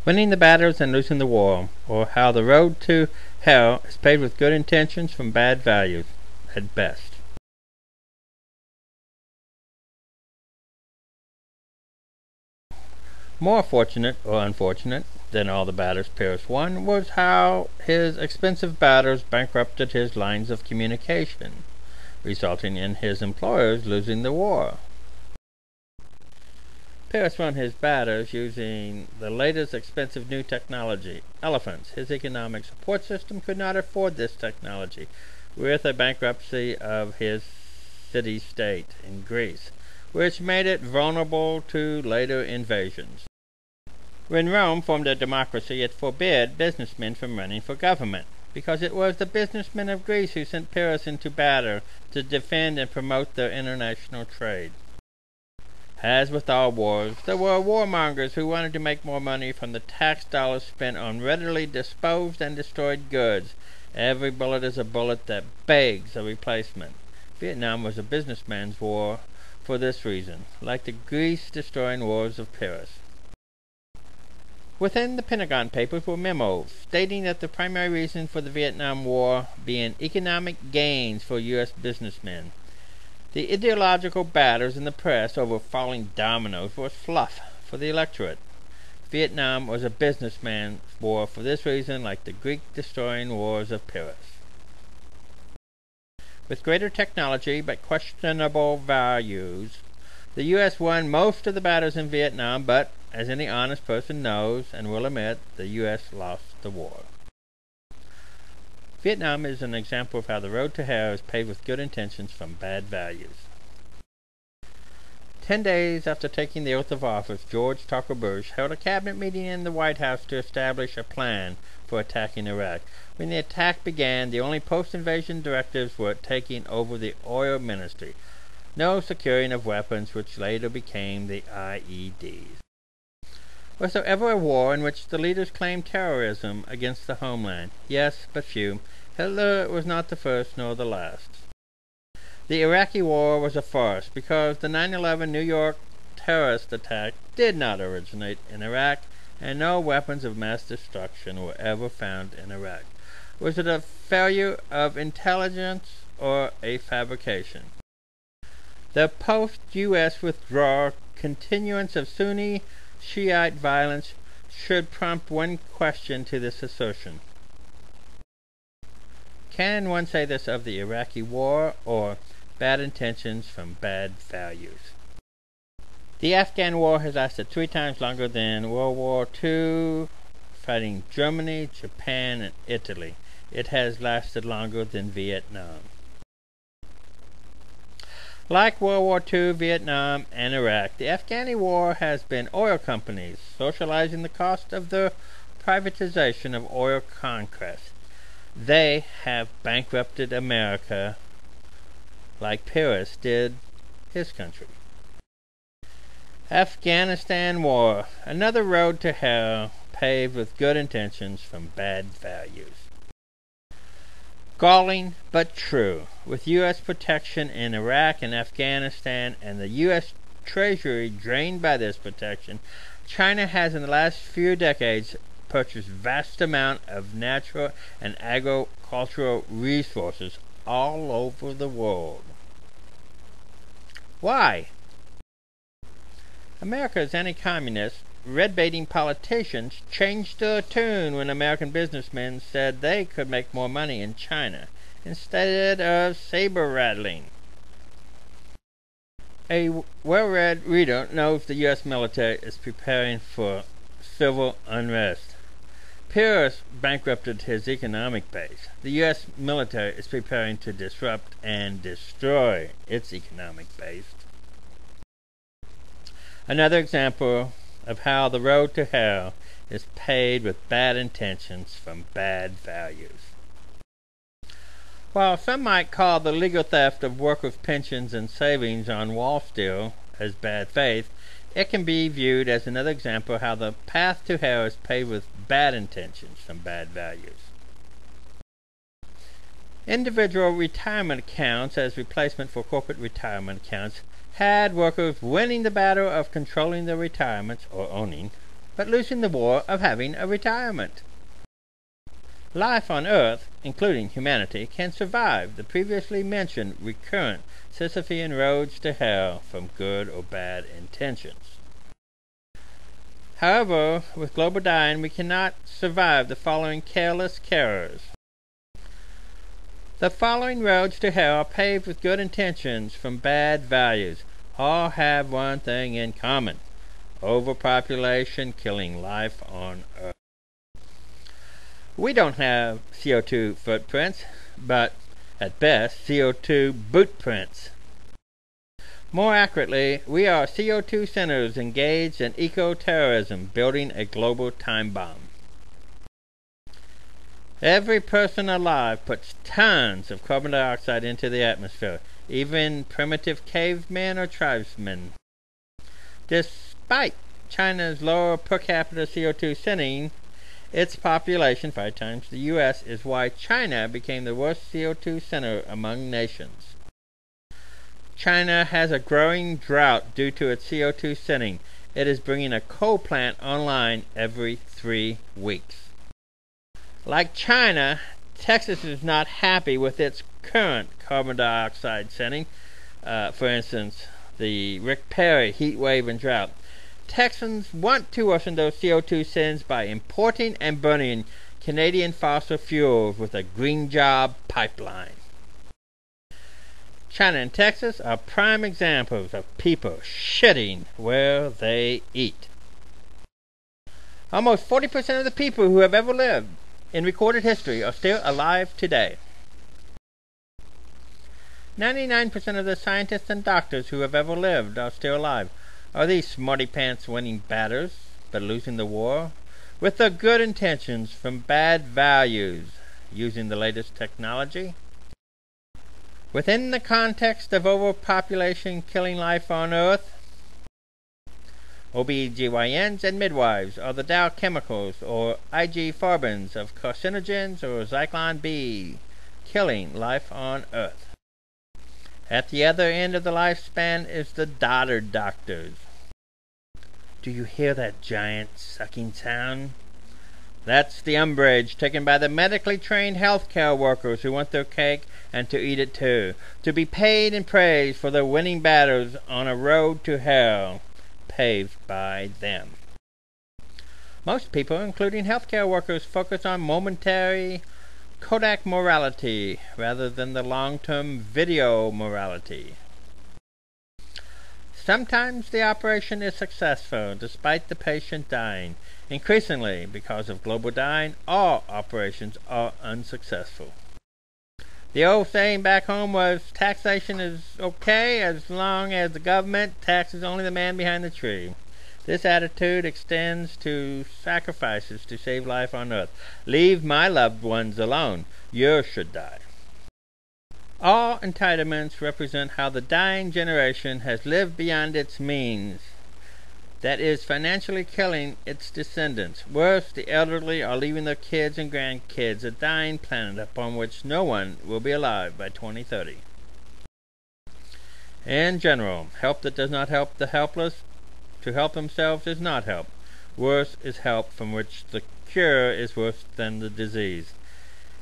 Winning the battles and losing the war, or how the road to hell is paved with good intentions from bad values, at best. More fortunate or unfortunate than all the battles Pierce won was how his expensive battles bankrupted his lines of communication, resulting in his employers losing the war. Pierce won his battles using the latest expensive new technology, elephants. His economic support system could not afford this technology, with a bankruptcy of his city-state in Greece, which made it vulnerable to later invasions. When Rome formed a democracy, it forbid businessmen from running for government, because it was the businessmen of Greece who sent Pyrrhus into battle to defend and promote their international trade. As with all wars, there were warmongers who wanted to make more money from the tax dollars spent on readily disposed and destroyed goods. Every bullet is a bullet that begs a replacement. Vietnam was a businessman's war for this reason, like the Greece-destroying wars of Pyrrhus. Within the Pentagon Papers were memos stating that the primary reason for the Vietnam War being economic gains for U.S. businessmen. The ideological battles in the press over falling dominoes was fluff for the electorate. Vietnam was a businessman's war for this reason, like the Greek-destroying wars of Pyrrhus. With greater technology but questionable values, the U.S. won most of the battles in Vietnam, but, as any honest person knows and will admit, the U.S. lost the war. Vietnam is an example of how the road to hell is paved with good intentions from bad values. 10 days after taking the oath of office, George Tucker Bush held a cabinet meeting in the White House to establish a plan for attacking Iraq. When the attack began, the only post-invasion directives were taking over the oil ministry. No securing of weapons, which later became the IEDs. Was there ever a war in which the leaders claimed terrorism against the homeland? Yes, but few. Hitler was not the first nor the last. The Iraqi war was a farce because the 9/11 New York terrorist attack did not originate in Iraq, and no weapons of mass destruction were ever found in Iraq. Was it a failure of intelligence or a fabrication? The post-U.S. withdrawal, continuance of Sunni Shiite violence should prompt one question to this assertion. Can one say this of the Iraqi war, or bad intentions from bad values? The Afghan war has lasted 3 times longer than World War II, fighting Germany, Japan, and Italy. It has lasted longer than Vietnam. Like World War II, Vietnam, and Iraq, the Afghani war has been oil companies socializing the cost of the privatization of oil conquest. They have bankrupted America like Pyrrhus did his country. Afghanistan war, another road to hell paved with good intentions from bad values. Galling but true. With U.S. protection in Iraq and Afghanistan and the U.S. Treasury drained by this protection, China has in the last few decades purchased vast amount of natural and agricultural resources all over the world. Why? America's anti-communist, red-baiting politicians changed their tune when American businessmen said they could make more money in China, instead of saber-rattling. A well-read reader knows the U.S. military is preparing for civil unrest. Pyrrhus bankrupted his economic base. The U.S. military is preparing to disrupt and destroy its economic base. Another example of how the road to hell is paved with bad intentions from bad values. While some might call the legal theft of workers' pensions and savings on Wall Street as bad faith, it can be viewed as another example of how the path to hell is paved with bad intentions from bad values. Individual retirement accounts as replacement for corporate retirement accounts had workers winning the battle of controlling their retirements, or owning but losing the war of having a retirement. Life on Earth, including humanity, can survive the previously mentioned recurrent Sisyphean roads to hell from good or bad intentions. However, with global dying, we cannot survive the following careless carers. The following roads to hell are paved with good intentions from bad values. All have one thing in common: overpopulation killing life on Earth. We don't have CO2 footprints, but at best CO2 bootprints. More accurately, we are CO2 centers engaged in eco-terrorism, building a global time bomb. Every person alive puts tons of carbon dioxide into the atmosphere, even primitive cavemen or tribesmen. Despite China's lower per capita CO2 sending, its population, 5 times the U.S., is why China became the worst CO2 sender among nations. China has a growing drought due to its CO2 sending. It is bringing a coal plant online every 3 weeks. Like China, Texas is not happy with its current carbon dioxide sending. For instance, the Rick Perry heat wave and drought. Texans want to worsen those CO2 sends by importing and burning Canadian fossil fuels with a green job pipeline. China and Texas are prime examples of people shitting where they eat. Almost 40% of the people who have ever lived in recorded history are still alive today. 99% of the scientists and doctors who have ever lived are still alive. Are these smarty-pants winning batters, but losing the war? With their good intentions from bad values, using the latest technology? Within the context of overpopulation killing life on Earth, OBGYNs and midwives are the Dow chemicals or IG farbins of carcinogens or Zyklon B, killing life on Earth. At the other end of the lifespan is the daughter doctors. Do you hear that giant sucking sound? That's the umbrage taken by the medically trained healthcare workers who want their cake and to eat it too, to be paid and praised for their winning battles on a road to hell paved by them. Most people, including healthcare workers, focus on momentary Kodak morality rather than the long-term video morality. Sometimes the operation is successful despite the patient dying. Increasingly, because of global dying, all operations are unsuccessful. The old saying back home was, taxation is okay as long as the government taxes only the man behind the tree. This attitude extends to sacrifices to save life on Earth. Leave my loved ones alone. Yours should die. All entitlements represent how the dying generation has lived beyond its means. That is, financially killing its descendants. Worse, the elderly are leaving their kids and grandkids a dying planet upon which no one will be alive by 2030. In general, help that does not help the helpless to help themselves is not help. Worse is help from which the cure is worse than the disease.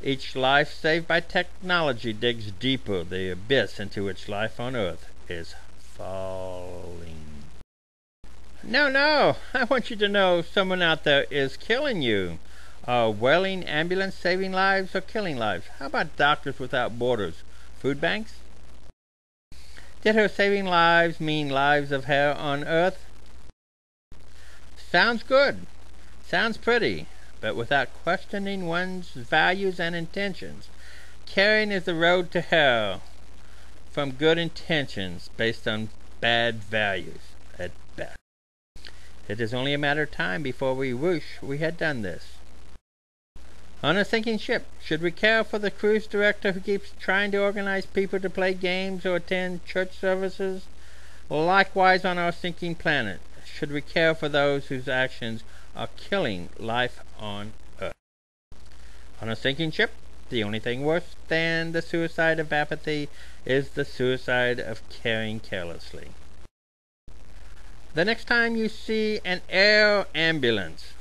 Each life saved by technology digs deeper the abyss into which life on Earth is falling. No, I want you to know someone out there is killing you. Are wailing ambulance saving lives or killing lives? How about Doctors Without Borders? Food banks? Did her saving lives mean lives of hell on Earth? Sounds good. Sounds pretty. But without questioning one's values and intentions, caring is the road to hell from good intentions based on bad values at best. It is only a matter of time before we wish we had done this. On a sinking ship, should we care for the cruise director who keeps trying to organize people to play games or attend church services? Likewise on our sinking planet, should we care for those whose actions are killing life on Earth? On a sinking ship, the only thing worse than the suicide of apathy is the suicide of caring carelessly. The next time you see an air ambulance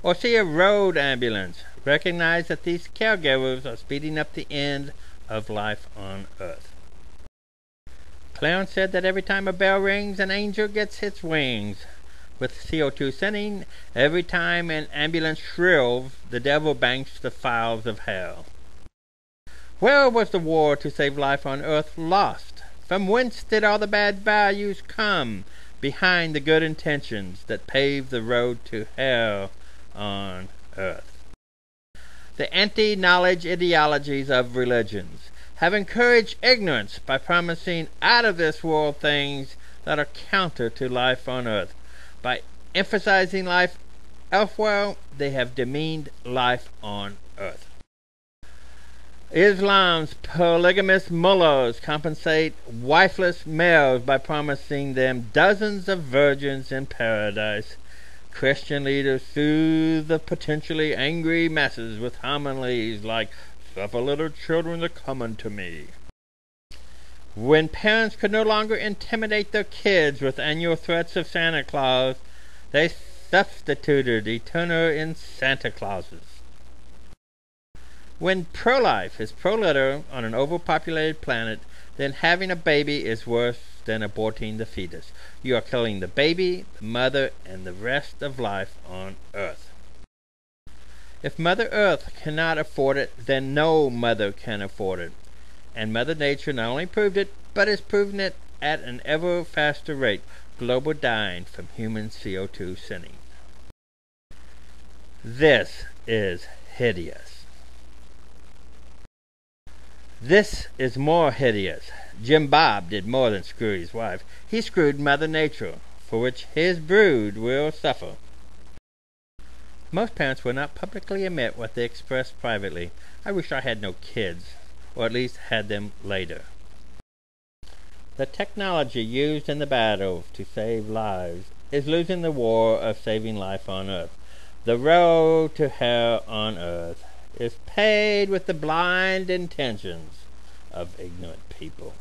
or see a road ambulance, recognize that these caregivers are speeding up the end of life on Earth. Clarence said that every time a bell rings, an angel gets its wings. With CO2 sending, every time an ambulance shrills, the devil banks the files of hell. Where was the war to save life on Earth lost? From whence did all the bad values come behind the good intentions that paved the road to hell on Earth? The anti-knowledge ideologies of religions have encouraged ignorance by promising out-of-this-world things that are counter to life on Earth. By emphasizing life elsewhere, they have demeaned life on Earth. Islam's polygamous mullahs compensate wifeless males by promising them dozens of virgins in paradise. Christian leaders soothe the potentially angry masses with homilies like, "Suffer little children to come unto me." When parents could no longer intimidate their kids with annual threats of Santa Claus, they substituted eternal in Santa Clauses. When pro-life is pro-litter on an overpopulated planet, then having a baby is worse than aborting the fetus. You are killing the baby, the mother, and the rest of life on Earth. If Mother Earth cannot afford it, then no mother can afford it. And Mother Nature not only proved it, but is proving it at an ever faster rate. Global dying from human CO2 sending. This is hideous. This is more hideous. Jim Bob did more than screw his wife. He screwed Mother Nature, for which his brood will suffer. Most parents will not publicly admit what they express privately. I wish I had no kids, or at least had them later. The technology used in the battle to save lives is losing the war of saving life on Earth. The road to hell on Earth is paved with the blind intentions of ignorant people.